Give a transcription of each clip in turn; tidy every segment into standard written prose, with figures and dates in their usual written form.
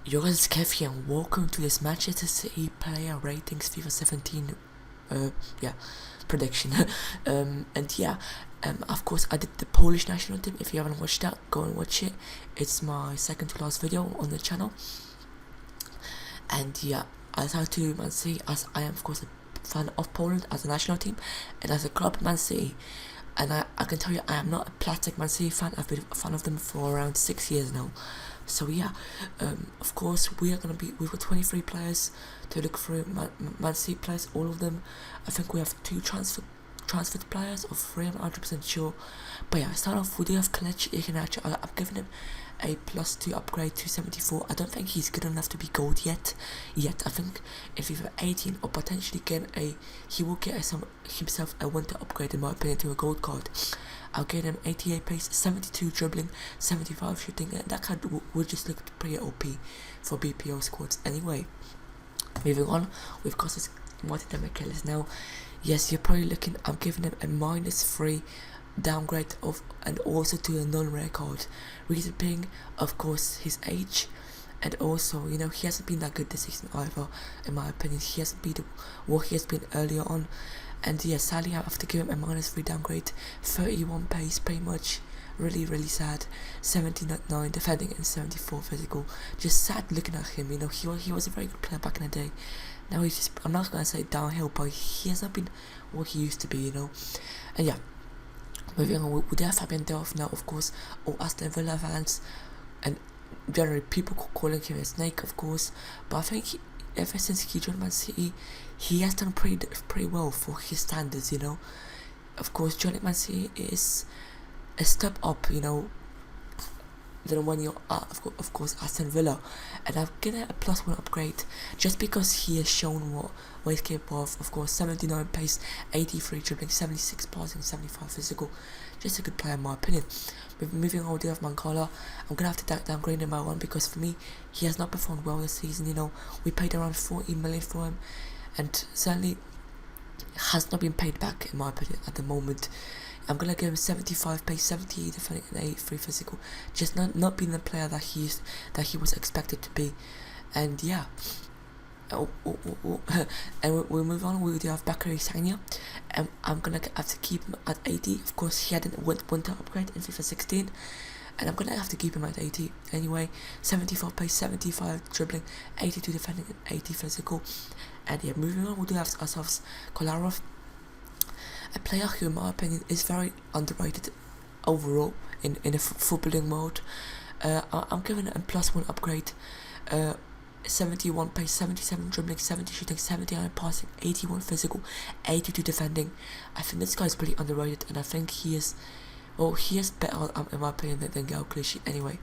Yo guys, it's Kev here and welcome to this Manchester City player ratings FIFA 17 yeah, prediction. Of course I did the Polish national team. If you haven't watched that, go and watch it. It's my second to last video on the channel. And yeah, I decided to do Man City as I am of course a fan of Poland as a national team and as a club Man City. And I can tell you I am not a plastic Man City fan. I've been a fan of them for around 6 years now. So yeah, of course we've got 23 players to look through. Man City players, all of them. I think we have 2 transferred players, or 3, I'm not 100% sure. But yeah, start off, we do have Kelechi Iheanacho. I'm giving him a +2 upgrade to 74. I don't think he's good enough to be gold yet. I think if he's 18 or potentially he will get himself a winter upgrade in my opinion to a gold card. I'll get him 88 pace, 72 dribbling, 75 shooting, and that card would just look pretty OP for BPO squads. Anyway, moving on, we've got this Martin Demichelis now. Yes, you're probably looking, I'm giving him a -3 downgrade and also to a non-rare card. Reason being, of course, his age, and also, you know, he hasn't been that good this season either, in my opinion. He hasn't been what he has been earlier on. And yeah, sadly I have to give him a -3 downgrade. 31 pace, pretty much really sad. 79 defending and 74 physical. Just sad looking at him, you know. He was a very good player back in the day. Now he's just, I'm not gonna say downhill, but he has not been what he used to be, you know. And yeah, moving on, we do have Fabian Delph now, of course, all Aston Villa fans, and generally people calling him a snake, of course. But I think ever since he joined Man City, he has done pretty well for his standards, you know. Of course, joining Man City is a step up, you know, than when you're at, of course, Aston Villa. And I'm gonna a +1 upgrade just because he has shown what he's capable of. Of course, 79 pace, 83 dribbling, 76 passing, 75 physical. Just a good player in my opinion. Moving on, we do have Mancala. I'm gonna have to downgrade him by 1 because for me, he has not performed well this season. You know, we paid around 40 million for him, and certainly has not been paid back in my opinion at the moment. I'm gonna give him 75 pace, 78 defending, and 83 physical. Just not being the player that he was expected to be. And yeah. And we move on. We do have Bakary Sagna, and I'm gonna have to keep him at 80. Of course, he had a winter upgrade in FIFA 16, and I'm gonna have to keep him at 80 anyway. 74 pace, 75 dribbling, 82 defending, and 80 physical. And yeah, moving on, we do have ourselves Kolarov, a player who, in my opinion, is very underrated overall in a footballing mode. I'm giving it a +1 upgrade. 71 pace, 77 dribbling, 70 shooting, 79 passing, 81 physical, 82 defending. I think this guy is pretty underrated, and I think he is better in my opinion than Gal Clichy. Anyway,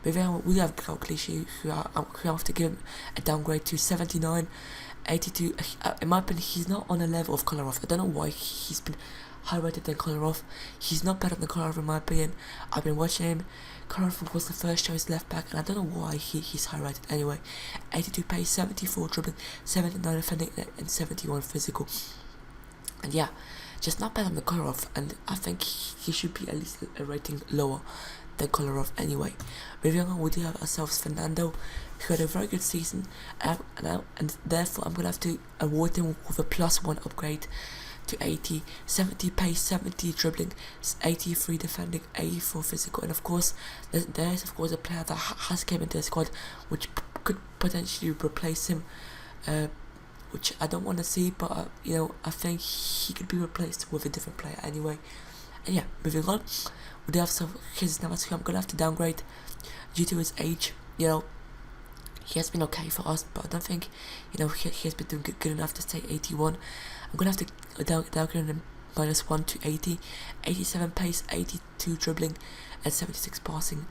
moving on, we have Gal Clichy, who I have to give him a downgrade to 79. 82. In my opinion, he's not on a level of Kolarov. I don't know why he's been higher rated than Kolarov. He's not better than Kolarov in my opinion. I've been watching him. Kolarov was the first choice left back, and I don't know why he's high rated. Anyway, 82 pace, 74 dribbling, 79 defending, and 71 physical. And yeah, just not better than Kolarov, and I think he should be at least a rating lower than Kolarov anyway. Moving on, we do have ourselves Fernando, who had a very good season, and therefore I'm going to have to award him with a +1 upgrade to 80, 70 pace, 70 dribbling, 83 defending, 84 physical, and of course there is of course a player that has came into the squad which could potentially replace him, which I don't want to see, but you know, I think he could be replaced with a different player anyway. And yeah, moving on, we do have some his numbers who I'm going to have to downgrade due to his age. You know, he has been okay for us, but I don't think, you know, he has been doing good enough to stay 81. I'm going to have to downgrade him -1 to 80. 87 pace, 82 dribbling, and 76 passing.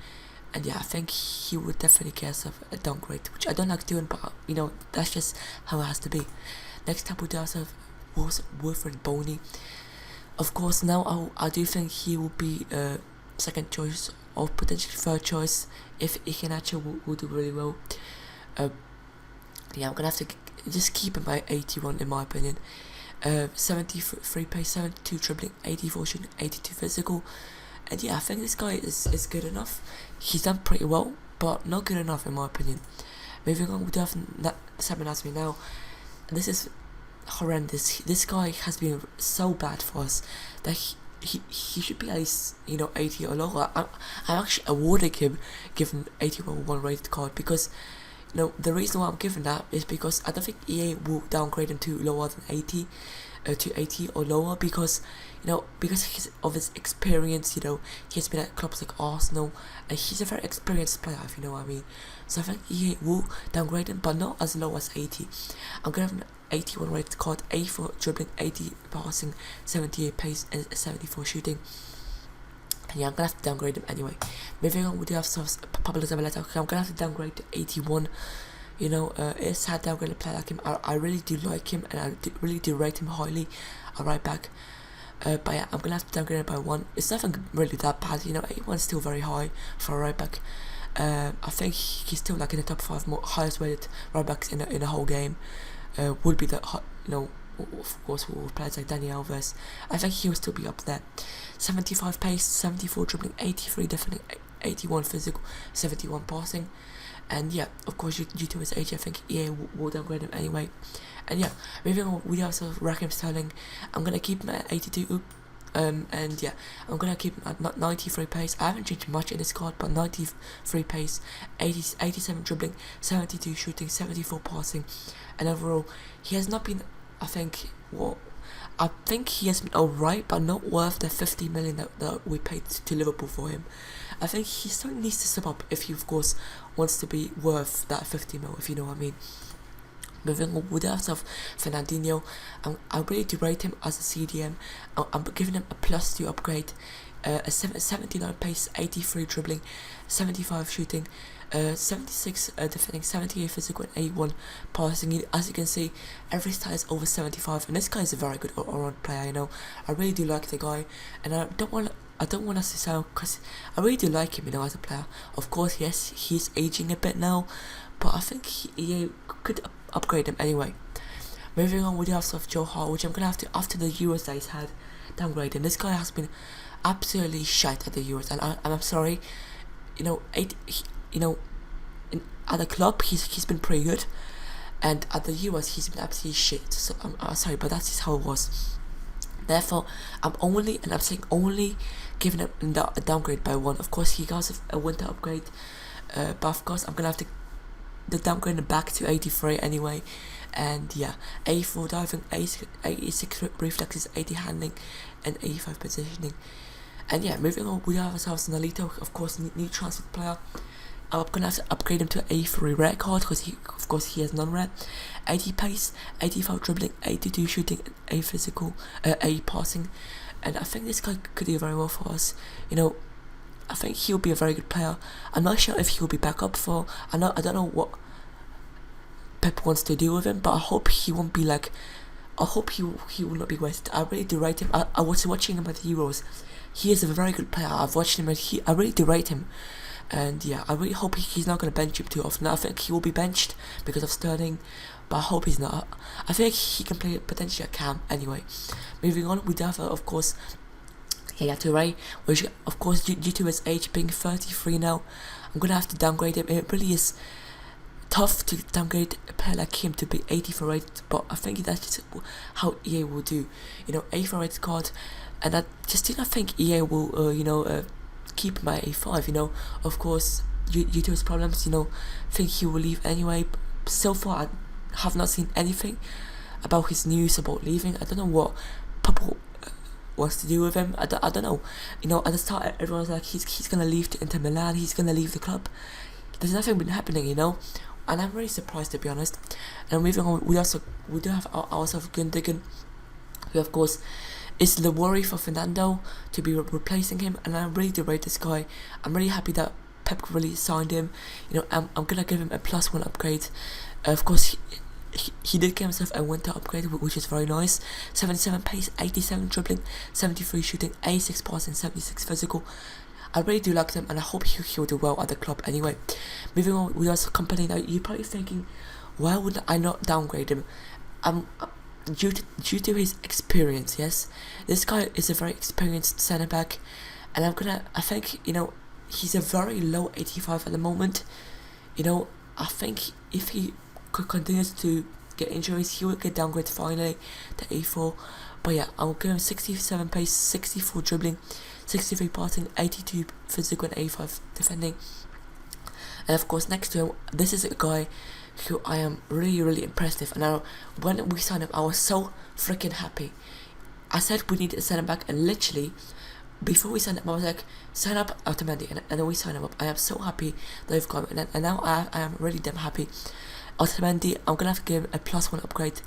And yeah, I think he would definitely get himself a downgrade, which I don't like doing, but you know, that's just how it has to be. Next up, we do have Wilfred Boney. Of course, now I do think he will be second choice or potentially third choice if Iheanacho will do really well. Yeah, I'm gonna have to just keep him by 81 in my opinion. 73 pace, 72 dribbling, 84 shooting, 82 physical. And yeah, I think this guy is good enough. He's done pretty well, but not good enough in my opinion. Moving on, we do have Simon Nasri now. And this is horrendous. This guy has been so bad for us that he should be at least 80 or lower. I'm actually awarding him given 81 rated card because the reason why I'm giving that is because I don't think EA will downgrade him to lower than 80, to 80 or lower because because of his experience. He has been at clubs like Arsenal and he's a very experienced player, if you know what I mean. So I think EA will downgrade him, but not as low as 80. I'm gonna have an 81 rated card, 8 for dribbling, 80 passing, 78 pace and 74 shooting. And yeah, I'm gonna have to downgrade him anyway. Moving on, we do have Pablo Zabaleta. Okay, I'm gonna have to downgrade to 81. It's sad to downgrade a player like him. I really do like him and I really do rate him highly. A right back. But yeah, I'm gonna have to downgrade it by 1. It's nothing really that bad. 81 is still very high for a right back. I think he's still like in the top 5 highest rated right backs in the whole game. Would be the of course with players like Dani Alves. I think he will still be up there. 75 pace, 74 dribbling, 83 defending, 81 physical, 71 passing. And yeah, of course, due to his age, I think EA will downgrade him anyway. And yeah, moving on, we also Raheem Sterling. I'm gonna keep him at 82. And yeah, I'm gonna keep him at 93 pace. I haven't changed much in this card, but 93 pace, 87 dribbling, 72 shooting, 74 passing, and overall, he has not been. I think he has been alright, but not worth the 50 million that we paid to Liverpool for him. I think he still needs to step up if he, of course, wants to be worth that 50 mil, if you know what I mean. Moving on, with the of Fernandinho, I really do rate him as a CDM. I'm giving him a +2 upgrade, a 79 pace, 83 dribbling, 75 shooting, 76 defending, 78 physical, and 81 passing. As you can see, every stat is over 75, and this guy is a very good all-round player. I really do like the guy, and I don't want us to sound, because I really do like him, as a player. Of course, yes, he's aging a bit now, but I think he could upgrade him anyway. Moving on, we do have stuff Joe Hart, which I'm gonna have to, after the Euros that he's had, downgrade him. This guy has been absolutely shite at the Euros, and I'm sorry. At the club he's been pretty good, and at the Euros he's been absolutely shit. So I'm sorry, but that's just how it was. Therefore, I'm only giving him a downgrade by 1. Of course, he got a winter upgrade, but of course I'm gonna have to downgrade him back to 83 anyway. And yeah, 84 diving, 86 reflexes, 80 handling, and 85 positioning. And yeah, moving on, we have ourselves Nolito, of course, new transfer player. I'm gonna have to upgrade him to A3 rare card because he has non-rare. 80 pace, 85 dribbling, 82 shooting, and A physical, A passing. And I think this guy could do very well for us. I think he'll be a very good player. I'm not sure if he'll be back up for. I don't know what Pep wants to do with him, but I hope he won't be like. I hope he will not be wasted. I really do rate him. I was watching him at the Euros. He is a very good player. I've watched him and I really do rate him. And yeah, I really hope he's not going to bench him too often. I think he will be benched because of Sterling, but I hope he's not. I think he can play potentially at cam anyway. Moving on, we do have, of course, Yaya Toure, which, of course, due to his age being 33 now, I'm going to have to downgrade him. It really is tough to downgrade a player like him to be 84 rated, but I think that's just how EA will do. 84 rated card, and I just do not think EA will, keep him at A5. Of course, due to his problems, think he will leave anyway. So far, I have not seen anything about his news about leaving. I don't know what Papa wants to do with him. I don't know. At the start, everyone was like, he's gonna leave to Inter Milan. He's gonna leave the club. There's nothing been happening, and I'm really surprised, to be honest. And moving on, we do have ourselves Gundogan, who of course is the worry for Fernando to be replacing him, and I really do rate this guy. I'm really happy that Pep really signed him. I'm gonna give him a +1 upgrade. Of course, he did give himself a winter upgrade, which is very nice. 77 pace, 87 dribbling, 73 shooting, 86 passing, 76 physical. I really do like him, and I hope he'll do well at the club anyway. Moving on, we also company. Now, you're probably thinking, why would I not downgrade him? Due to his experience, yes. This guy is a very experienced centre back, and I think he's a very low 85 at the moment. I think if he continues to get injuries, he will get downgraded finally to A4. But yeah, I'll give him 67 pace, 64 dribbling, 63 passing, 82 physical, and 85 defending. And of course, next to him, this is a guy who I am really impressed with. And now, when we signed him, I was so freaking happy. I said we need to sign him back, and literally, before we signed him, I was like, sign up Otamendi, and then we signed him up. I am so happy that we've got him, and now I am really damn happy. Otamendi, I'm gonna have to give him a +1 upgrade.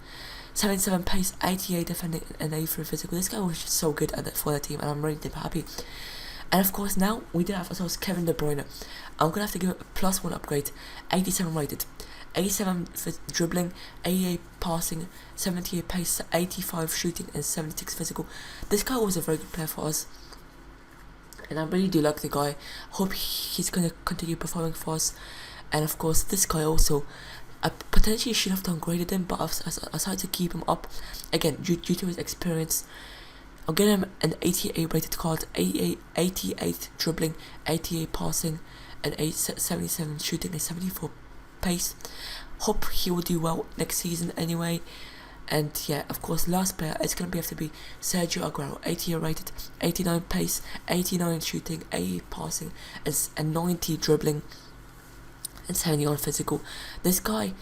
77 pace, 88 defending, and 83 physical. This guy was just so good at for the team, and I'm really damn happy. And of course, now we do have ourselves Kevin De Bruyne. I'm gonna have to give him a +1 upgrade. 87 rated, 87 for dribbling, 88 passing, 78 pace, 85 shooting, and 76 physical. This guy was a very good player for us, and I really do like the guy. Hope he's gonna continue performing for us. And of course, this guy also, I potentially should have downgraded him, but I decided to keep him up again due to his experience. I'll get him an 88 rated card, 88 dribbling, 88 passing, and 77 shooting, and 74 pace. Hope he will do well next season anyway. And yeah, of course, last player is going to have to be Sergio Aguero, 88 rated, 89 pace, 89 shooting, 80 passing, and 90 dribbling, and 71 physical. This guy,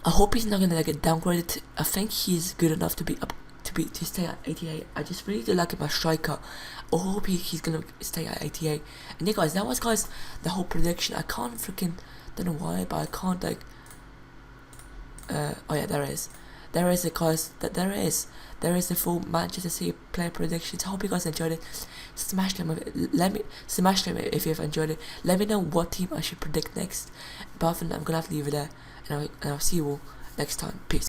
I hope he's not gonna get downgraded. I think he's good enough to stay at 88. I just really do like him as striker. I hope he's gonna stay at 88. And yeah, guys, that was the whole prediction. I can't freaking, don't know why, but I can't like. Oh yeah, there is it, guys. There is the full Manchester City player predictions. I hope you guys enjoyed it. Smash them if you've enjoyed it. Let me know what team I should predict next. But other than that, I'm gonna have to leave it there, and I'll see you all next time. Peace.